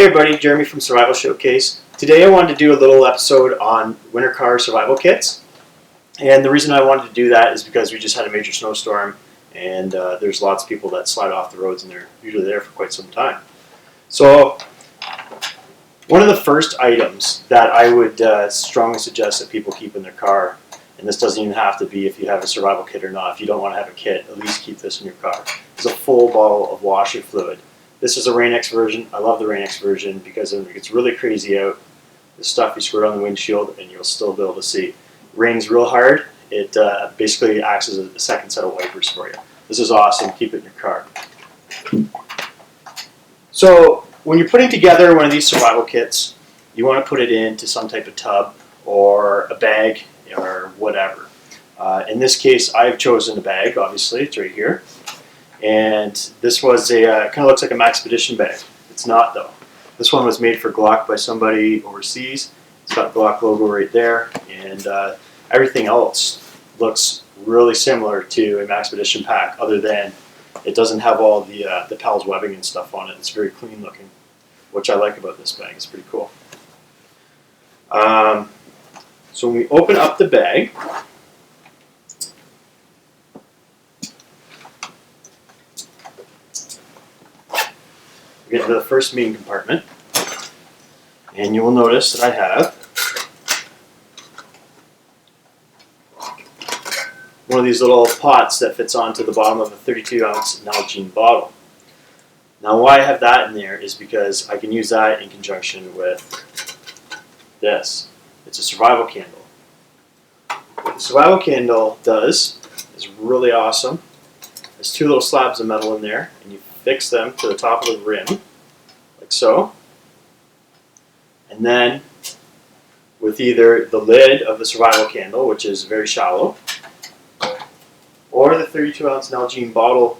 Hey everybody, Jeremy from Survival Showcase. Today I wanted to do a little episode on winter car survival kits. And the reason I wanted to do that is because we just had a major snowstorm and there's lots of people that slide off the roads and they're usually there for quite some time. So one of the first items that I would strongly suggest that people keep in their car, and this doesn't even have to be if you have a survival kit or not, if you don't want to have a kit, at least keep this in your car, is a full bottle of washer fluid. This is a Rain-X version. I love the Rain-X version because when it gets really crazy out, the stuff you squirt on the windshield and you'll still be able to see. It rains real hard. It basically acts as a second set of wipers for you. This is awesome. Keep it in your car. So when you're putting together one of these survival kits, you want to put it into some type of tub or a bag or whatever. In this case, I've chosen a bag. Obviously, it's right here. And this was a, kind of looks like a Maxpedition bag. It's not though. This one was made for Glock by somebody overseas. It's got the Glock logo right there, and everything else looks really similar to a Maxpedition pack, other than it doesn't have all the PALS webbing and stuff on it. It's very clean looking, which I like about this bag. It's pretty cool. So when we open up the bag, get into the first main compartment, and you will notice that I have one of these little pots that fits onto the bottom of a 32-ounce Nalgene bottle. Now why I have that in there is because I can use that in conjunction with this. It's a survival candle. What the survival candle does is really awesome. There's two little slabs of metal in there, and you fix them to the top of the rim, like so. And then with either the lid of the survival candle, which is very shallow, or the 32-ounce Nalgene bottle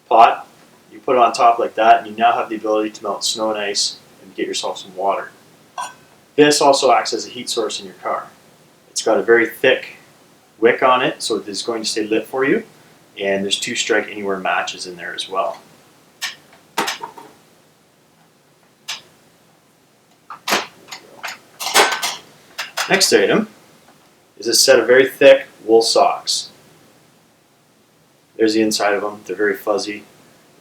pot, you put it on top like that, and you now have the ability to melt snow and ice and get yourself some water. This also acts as a heat source in your car. It's got a very thick wick on it, so it is going to stay lit for you. And there's 2 strike anywhere matches in there as well. Next item is a set of very thick wool socks. There's the inside of them. They're very fuzzy,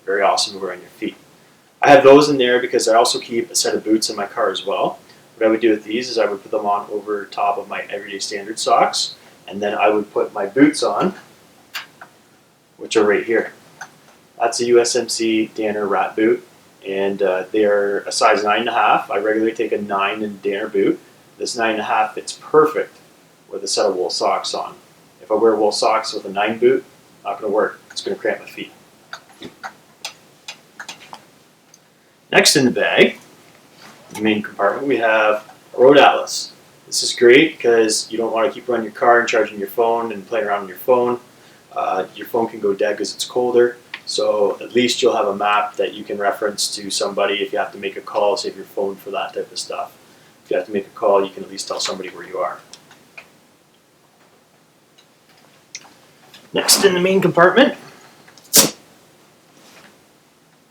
very awesome to wear on your feet. I have those in there because I also keep a set of boots in my car as well. What I would do with these is I would put them on over top of my everyday standard socks, and then I would put my boots on, which are right here. That's a USMC Danner rat boot, and they are a size 9.5. I regularly take a 9 in Danner boot. This 9.5 fits perfect with a set of wool socks on. If I wear wool socks with a 9 boot, not going to work. It's going to cramp my feet. Next in the bag, the main compartment, we have a road atlas. This is great because you don't want to keep running your car and charging your phone and playing around on your phone. Your phone can go dead because it's colder, so at least you'll have a map that you can reference to somebody if you have to make a call. Save your phone for that type of stuff. If you have to make a call, you can at least tell somebody where you are. Next in the main compartment,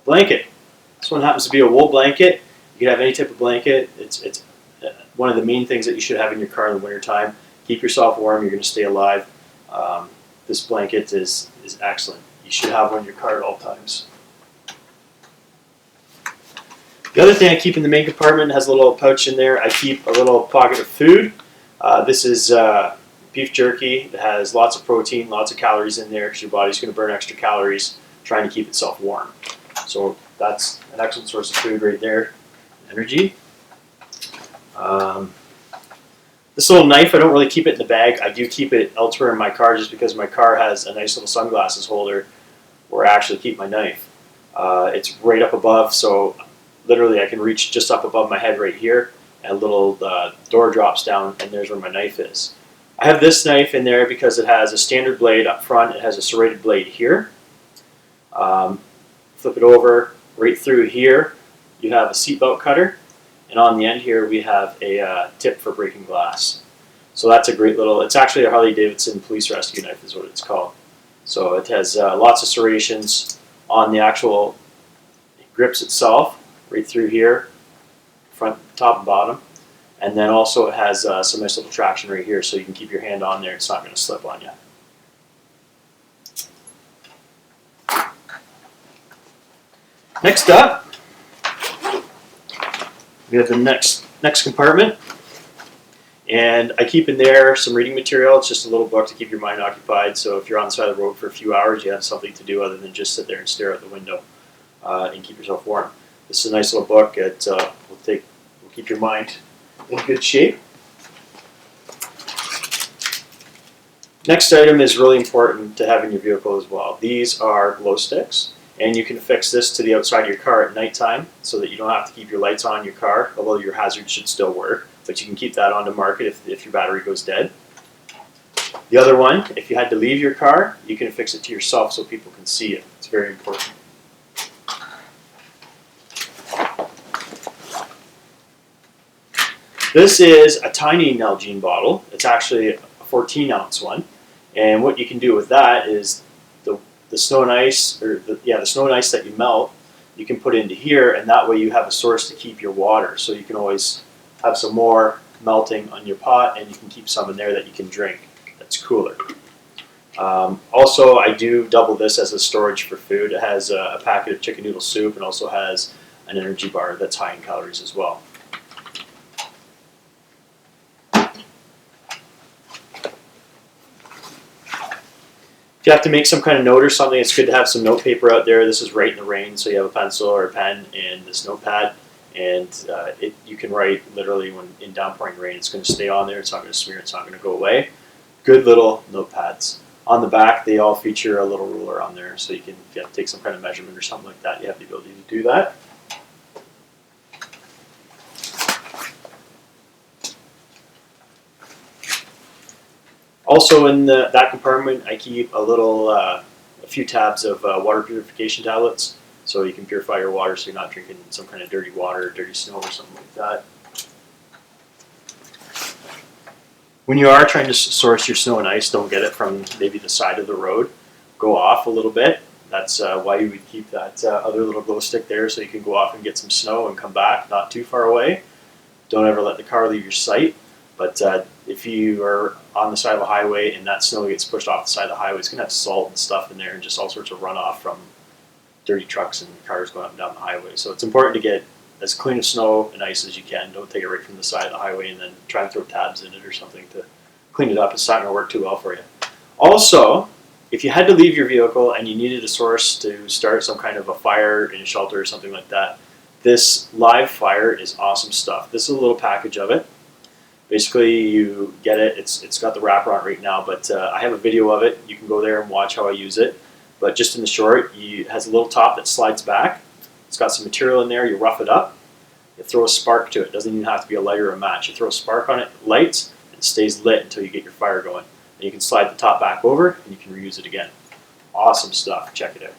blanket. This one happens to be a wool blanket. You can have any type of blanket. It's one of the main things that you should have in your car in the wintertime. Keep yourself warm. You're going to stay alive. This blanket is excellent. You should have one in your car at all times. The other thing I keep in the main compartment has a little pouch in there. I keep a little pocket of food. This is beef jerky. It has lots of protein, lots of calories in there because your body's going to burn extra calories trying to keep itself warm. So that's an excellent source of food right there. Energy. This little knife, I don't really keep it in the bag. I do keep it elsewhere in my car just because my car has a nice little sunglasses holder where I actually keep my knife. It's right up above, so literally I can reach just up above my head right here, and a little door drops down, and there's where my knife is. I have this knife in there because it has a standard blade up front. It has a serrated blade here. Flip it over, right through here, you have a seatbelt cutter. And on the end here, we have a tip for breaking glass. So that's a great little, it's actually a Harley-Davidson police rescue knife is what it's called. So it has lots of serrations on the actual grips itself. right through here, front, top, and bottom. And then also it has some nice little traction right here, so you can keep your hand on there. It's not going to slip on you. Next up, we have the next compartment. And I keep in there some reading material. It's just a little book to keep your mind occupied. So if you're on the side of the road for a few hours, you have something to do other than just sit there and stare out the window and keep yourself warm. This is a nice little book. It will keep your mind in good shape. Next item is really important to have in your vehicle as well. These are glow sticks, and you can affix this to the outside of your car at nighttime so that you don't have to keep your lights on in your car, although your hazard should still work. But you can keep that on the market if your battery goes dead. The other one, if you had to leave your car, you can affix it to yourself so people can see it. It's very important. This is a tiny Nalgene bottle. It's actually a 14-ounce one. And what you can do with that is the snow and ice, or the snow and ice that you melt, you can put into here, and that way you have a source to keep your water. So you can always have some more melting on your pot, and you can keep some in there that you can drink. That's cooler. Also, I do double this as a storage for food. It has a packet of chicken noodle soup and also has an energy bar that's high in calories as well. If you have to make some kind of note or something, it's good to have some note paper out there. This is Write in the Rain, so you have a pencil or a pen and this notepad, and you can write literally when in downpouring rain. It's going to stay on there. It's not going to smear. It's not going to go away. Good little notepads. On the back, they all feature a little ruler on there, so you can, if you have to take some kind of measurement or something like that, you have the ability to do that. Also in that compartment, I keep a few tabs of water purification tablets, so you can purify your water so you're not drinking some kind of dirty water, dirty snow, or something like that. When you are trying to source your snow and ice, don't get it from maybe the side of the road. Go off a little bit. That's why you would keep that other little glow stick there, so you can go off and get some snow and come back, not too far away. Don't ever let the car leave your sight. But if you are on the side of a highway and that snow gets pushed off the side of the highway, it's going to have salt and stuff in there and just all sorts of runoff from dirty trucks and cars going up and down the highway. So it's important to get as clean of snow and ice as you can. Don't take it right from the side of the highway and then try and throw tabs in it or something to clean it up. It's not going to work too well for you. Also, if you had to leave your vehicle and you needed a source to start some kind of a fire in a shelter or something like that, this live fire is awesome stuff. This is a little package of it. Basically, you get it. It's got the wrapper on it right now, but I have a video of it. You can go there and watch how I use it. But just in the short, it has a little top that slides back. It's got some material in there. You rough it up. You throw a spark to it. It doesn't even have to be a lighter or a match. You throw a spark on it, lights, and it stays lit until you get your fire going. And you can slide the top back over, and you can reuse it again. Awesome stuff. Check it out.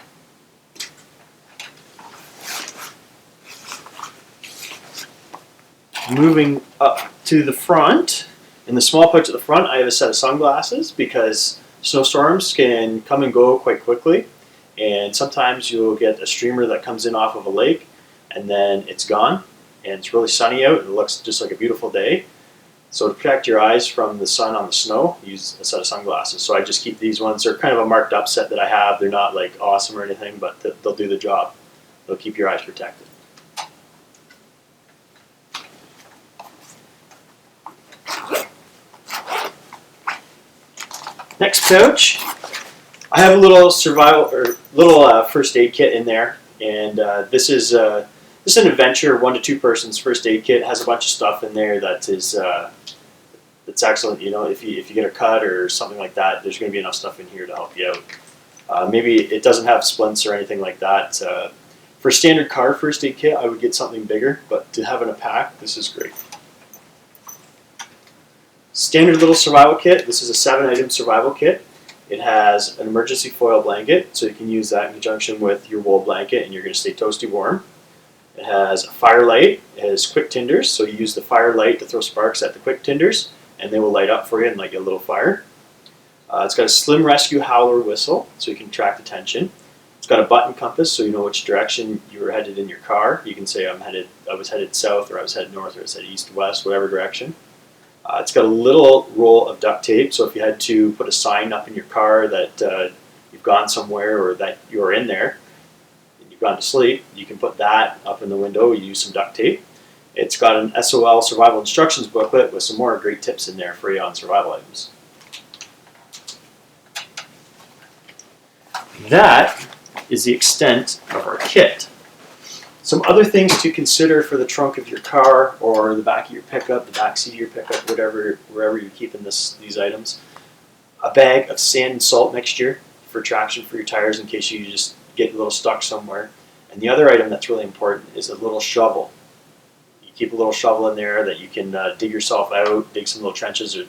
Moving up to the front, in the small pouch at the front, I have a set of sunglasses because snowstorms can come and go quite quickly, and sometimes you'll get a streamer that comes in off of a lake and then it's gone and it's really sunny out and it looks just like a beautiful day. So to protect your eyes from the sun on the snow, use a set of sunglasses. So I just keep these ones. They're kind of a marked up set that I have. They're not like awesome or anything, but they'll do the job. They'll keep your eyes protected. Next pouch, I have a little first aid kit in there, and this is an adventure 1 to 2 persons first aid kit. It has a bunch of stuff in there that is that's excellent. You know, if you get a cut or something like that, there's going to be enough stuff in here to help you out. Maybe it doesn't have splints or anything like that. For a standard car first aid kit, I would get something bigger, but to have in a pack, this is great. Standard little survival kit. This is a 7-item survival kit. It has an emergency foil blanket, so you can use that in conjunction with your wool blanket and you're going to stay toasty warm. It has a fire light. It has quick tinders, so you use the fire light to throw sparks at the quick tinders and they will light up for you and light you a little fire. It's got a slim rescue howler whistle, so you can track the tension. It's got a button compass, so you know which direction you were headed in your car. You can say I was headed south, or I was headed north, or I was headed east, west, whatever direction. It's got a little roll of duct tape, so if you had to put a sign up in your car that you've gone somewhere or that you're in there and you've gone to sleep, you can put that up in the window. You use some duct tape. It's got an SOL survival instructions booklet with some more great tips in there for you on survival items. That is the extent of our kit. Some other things to consider for the trunk of your car or the back of your pickup, the back seat of your pickup, wherever you're keeping these items. A bag of sand and salt mixture for traction for your tires in case you just get a little stuck somewhere. And the other item that's really important is a little shovel. You keep a little shovel in there that you can dig yourself out, dig some little trenches, or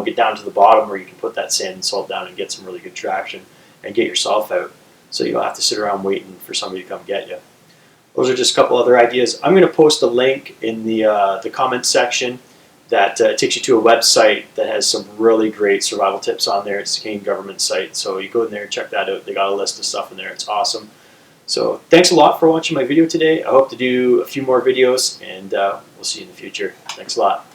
get down to the bottom where you can put that sand and salt down and get some really good traction and get yourself out, so you don't have to sit around waiting for somebody to come get you. Those are just a couple other ideas. I'm going to post a link in the comments section that takes you to a website that has some really great survival tips on there. It's a Canadian government site, so you go in there and check that out. They got a list of stuff in there. It's awesome. So thanks a lot for watching my video today. I hope to do a few more videos, and we'll see you in the future. Thanks a lot.